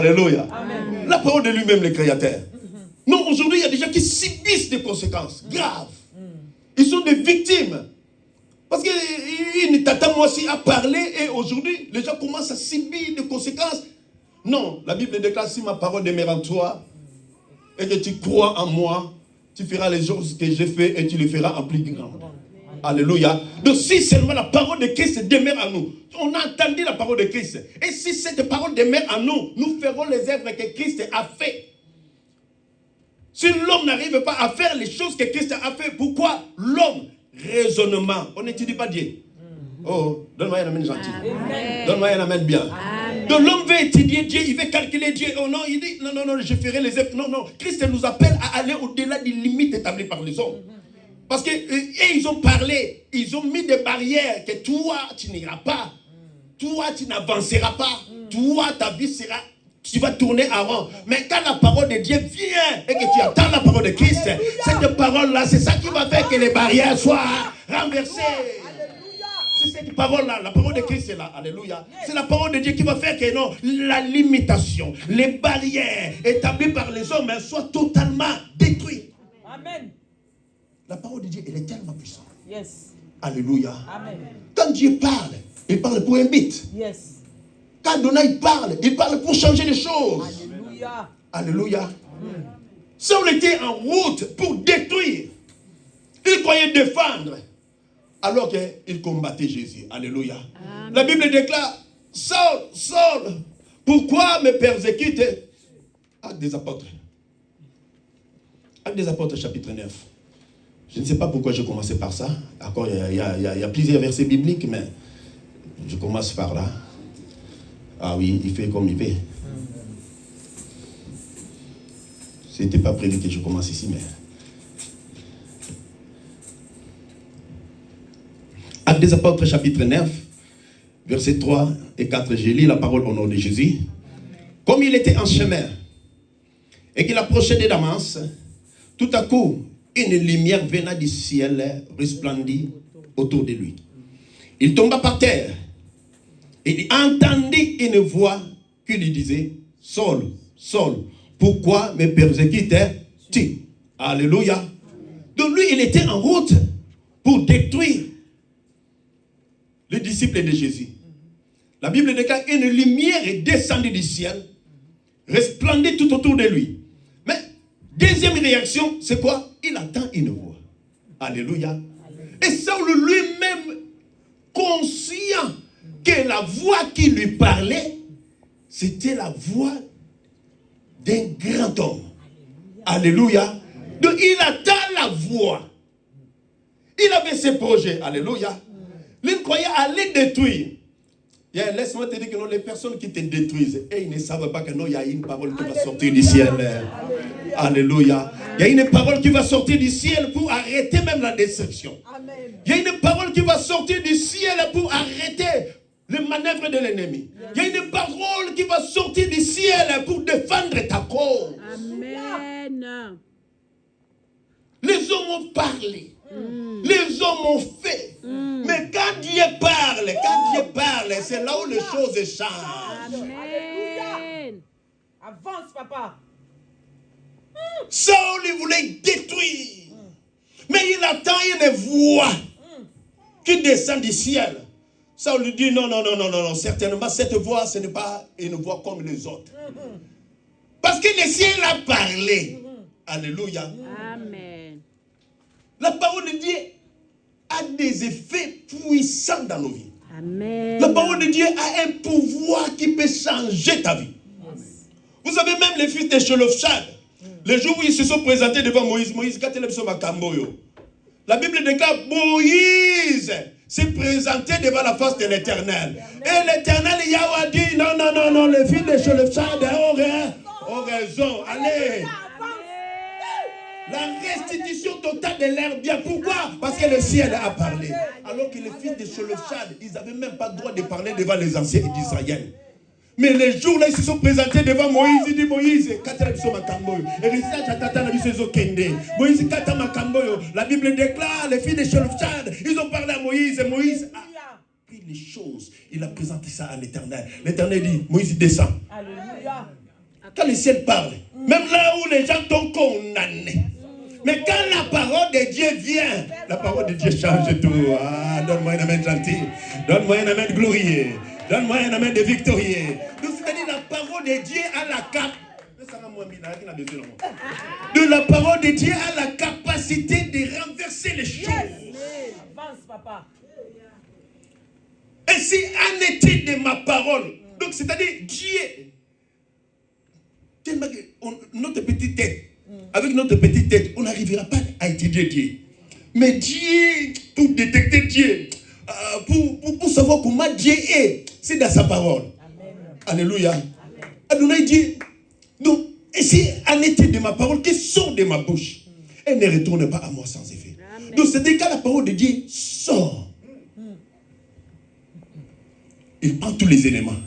Alléluia. Amen. La parole de lui-même, le Créateur. Non, aujourd'hui, il y a des gens qui subissent des conséquences graves. Ils sont des victimes. Parce que Tata Moissi a parlé et aujourd'hui, les gens commencent à subir des conséquences. Non, la Bible déclare, si ma parole demeure en toi et que tu crois en moi, tu feras les choses que j'ai fait et tu les feras en plus grand. Alléluia. Donc si seulement la parole de Christ demeure en nous, on a entendu la parole de Christ. Et si cette parole demeure en nous, nous ferons les œuvres que Christ a fait. Si l'homme n'arrive pas à faire les choses que Christ a fait, pourquoi l'homme? Raisonnement. On n'étudie pas Dieu. Oh, donne-moi un amen gentil. Donne-moi un amen bien. Amen. Donc l'homme veut étudier Dieu, il veut calculer Dieu. Oh non, il dit, non, je ferai les œuvres. Non, Christ nous appelle à aller au-delà des limites établies par les hommes. Parce que ils ont parlé, ils ont mis des barrières que toi, tu n'iras pas. Toi, tu n'avanceras pas. Toi, ta vie sera... Tu vas tourner en rond. Mais quand la parole de Dieu vient et que tu attends la parole de Christ, cette parole-là, c'est ça qui va faire que les barrières soient renversées. C'est cette parole-là, la parole de Christ est là. Alléluia. C'est la parole de Dieu qui va faire que non, la limitation, les barrières établies par les hommes soient totalement détruites. Amen. La parole de Dieu, elle est tellement puissante. Yes. Alléluia. Amen. Quand Dieu parle, il parle pour un but. Yes. Quand Adonai parle, il parle pour changer les choses. Alléluia. Alléluia. Saul était en route pour détruire. Il croyait défendre. Alors qu'il combattait Jésus. Alléluia. Amen. La Bible déclare, Saul, pourquoi me persécutes? Actes des Apôtres. Actes des Apôtres, chapitre 9. Je ne sais pas pourquoi je commençais par ça. Encore, il y a plusieurs versets bibliques, mais je commence par là. Ah oui, il fait comme il fait. C'était pas prévu que je commence ici, mais... Actes des Apôtres, chapitre 9, versets 3 et 4, j'ai lu la parole au nom de Jésus. Comme il était en chemin et qu'il approchait de Damas, tout à coup, une lumière venant du ciel resplendit autour de lui. Il tomba par terre et il entendit une voix qui lui disait, Saul, Saul, pourquoi me persécutes-tu? Alléluia. Donc lui, il était en route pour détruire les disciples de Jésus. La Bible déclare qu'une lumière est descendue du ciel, resplendit tout autour de lui. Mais, deuxième réaction, c'est quoi? Il entend une voix. Alléluia. Et Saul lui-même, conscient que la voix qui lui parlait, c'était la voix d'un grand homme. Alléluia. Donc il attend la voix. Il avait ses projets. Alléluia. Il croyait aller détruire. Laisse-moi te dire que non, les personnes qui te détruisent, et ils ne savent pas que non, il y a une parole qui va sortir du ciel. Alléluia. Il y a une parole qui va sortir du ciel pour arrêter même la destruction. Il y a une parole qui va sortir du ciel pour arrêter les manœuvres de l'ennemi. Il y a une parole qui va sortir du ciel pour défendre ta cause. Amen. Les hommes ont parlé. Les hommes ont fait. Mais quand Dieu parle, c'est là où les choses changent. Amen. Avance, papa. Saul, il voulait détruire. Mais il attend une voix qui descend du ciel. Saul lui dit, non, certainement cette voix, ce n'est pas une voix comme les autres. Parce que le ciel a parlé. Alléluia. Amen. La parole de Dieu a des effets puissants dans nos vies. Amen. La parole de Dieu a un pouvoir qui peut changer ta vie. Yes. Vous savez, même les fils de Sholofchad, le jour où ils se sont présentés devant Moïse, la Bible déclare Moïse s'est présenté devant la face de l'Éternel. Et l'Éternel Yahweh a dit, non, les fils de Sholofchad ont raison, allez. La restitution totale de l'air bien. Pourquoi? Parce que le ciel a parlé. Alors que les fils de Sholofchad, ils n'avaient même pas le droit de parler devant les anciens d'Israël. Mais les jours-là, ils se sont présentés devant Moïse. Il dit Moïse, la Bible déclare, les fils de Sholofchad, ils ont parlé à Moïse. Moïse a pris les choses. Il a présenté ça à l'Éternel. L'Éternel dit, Moïse descend. Alléluia. Quand le ciel parle, même là où les gens t'ont condamné. Mais quand la parole de Dieu vient, la parole de Dieu change tout. Ah, donne-moi un amen gentil. Donne-moi un amen glorieux. Donne-moi un amen de victorieux. Donc, c'est-à-dire la parole de Dieu a la de la parole de Dieu a la capacité de renverser les choses. Avance, papa. Ainsi en est-il de ma parole. Donc, c'est-à-dire Dieu. Notre petite tête. Avec notre petite tête, on n'arrivera pas à étudier Dieu. Mais Dieu, pour détecter Dieu, pour savoir comment Dieu est, c'est dans sa parole. Amen. Alléluia. Adonai dit, donc, et si en est-il de ma parole qui sort de ma bouche, elle ne retourne pas à moi sans effet. Amen. Donc, c'est-à-dire quand la parole de Dieu sort, il prend tous les éléments,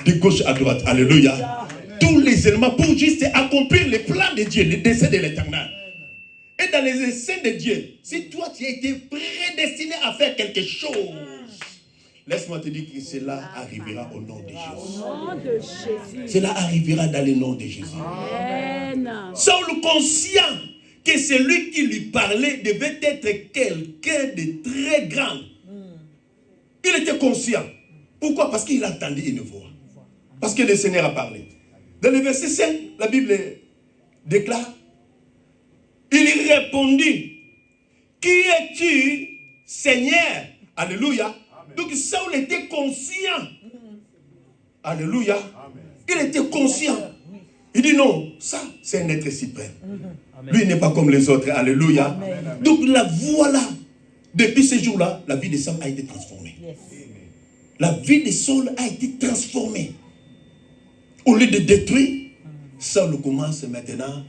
de gauche à droite. Alléluia. Tous les éléments pour juste accomplir les plans de Dieu, les desseins de l'Éternel. Et dans les desseins de Dieu, si toi tu as été prédestiné à faire quelque chose, laisse-moi te dire que cela arrivera au nom de Jésus. Cela arrivera dans le nom de Jésus. Saul, conscient que celui qui lui parlait devait être quelqu'un de très grand. Il était conscient. Pourquoi? Parce qu'il entendait une voix. Parce que le Seigneur a parlé. Dans le verset 5, la Bible déclare, il répondit, qui es-tu, Seigneur? Alléluia. Amen. Donc Saul était conscient. Alléluia. Amen. Il était conscient. Il dit non, ça c'est un être suprême. Amen. Lui n'est pas comme les autres. Alléluia. Amen. Donc la voilà. Depuis ce jour-là, la vie de Saul a été transformée. Yes. La vie de Saul a été transformée. Au lieu de détruire, Saul commence maintenant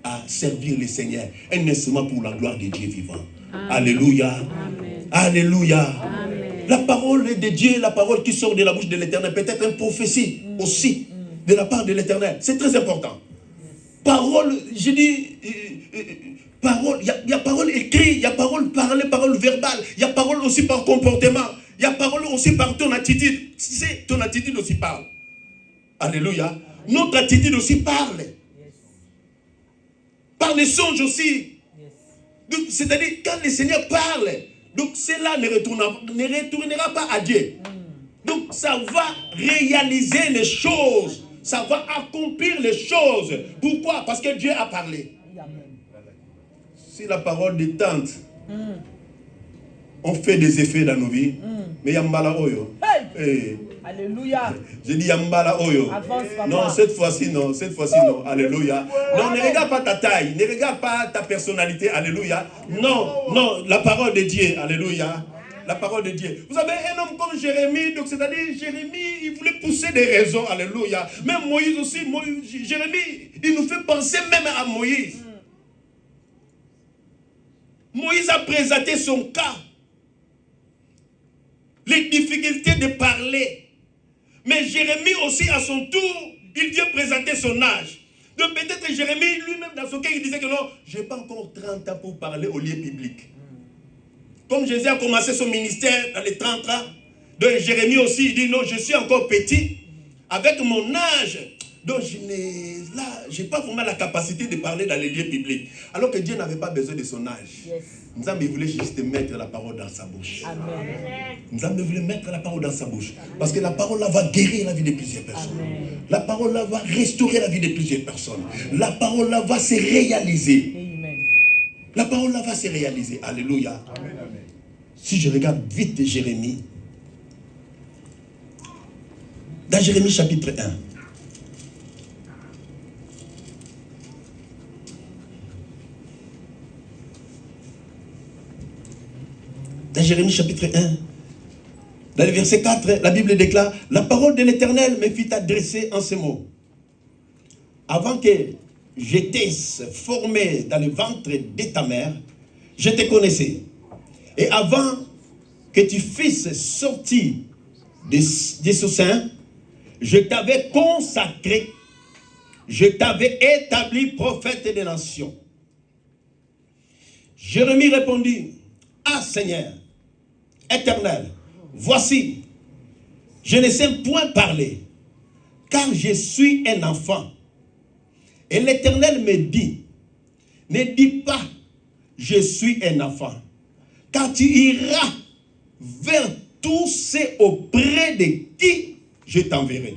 à servir le Seigneur. Un instrument pour la gloire de Dieu vivant. Amen. Alléluia. Amen. Alléluia. Amen. La parole de Dieu, la parole qui sort de la bouche de l'Éternel, peut être une prophétie aussi de la part de l'Éternel. C'est très important. Parole, je dis, parole, il y a parole écrite, il y a parole parlée, parole verbale, il y a parole aussi par comportement, il y a parole aussi par ton attitude. C'est ton attitude aussi parle. Alléluia. Notre attitude aussi parle. Par les songes aussi. C'est-à-dire, quand le Seigneur parle, donc cela ne retournera pas à Dieu. Donc ça va réaliser les choses. Ça va accomplir les choses. Pourquoi? Parce que Dieu a parlé. Si la parole des tantes on fait des effets dans nos vies, mais Yambala Oyo. Hey. Alléluia. Je dis Yambala Oyo. Avance, non, cette fois-ci non. Cette fois-ci non. Alléluia. Non, ne regarde pas ta taille. Ne regarde pas ta personnalité. Alléluia. Non, la parole de Dieu. Alléluia. La parole de Dieu. Vous savez, un homme comme Jérémie, donc c'est-à-dire Jérémie, il voulait pousser des raisons. Alléluia. Même Moïse aussi. Jérémie, il nous fait penser même à Moïse. Moïse a présenté son cas. Les difficultés de parler. Mais Jérémie aussi, à son tour, il vient présenter son âge. Donc peut-être Jérémie lui-même, dans son cas, il disait que non, je n'ai pas encore 30 ans pour parler au lieu public. Comme Jésus a commencé son ministère dans les 30 ans, donc Jérémie aussi, il dit non, je suis encore petit. Avec mon âge, donc je n'ai pas vraiment la capacité de parler dans les lieux publics. Alors que Dieu n'avait pas besoin de son âge. Yes. Nzambe voulait juste mettre la parole dans sa bouche. Amen. Nzambe voulait mettre la parole dans sa bouche. Parce que la parole là va guérir la vie de plusieurs personnes. Amen. La parole là va restaurer la vie de plusieurs personnes. La parole là va se réaliser. Amen. La parole là va se réaliser. Alléluia. Amen. Si je regarde vite Jérémie. Dans Jérémie chapitre 1. Dans Jérémie chapitre 1, dans le verset 4, la Bible déclare, la parole de l'Éternel me fit adresser en ces mots. Avant que j'étais formé dans le ventre de ta mère, je te connaissais. Et avant que tu fusses sorti de ce sein, je t'avais consacré, je t'avais établi prophète des nations. Jérémie répondit, ah Seigneur, Éternel, voici, je ne sais point parler, car je suis un enfant. Et l'Éternel me dit, ne dis pas, je suis un enfant, car tu iras vers tous ceux auprès de qui je t'enverrai.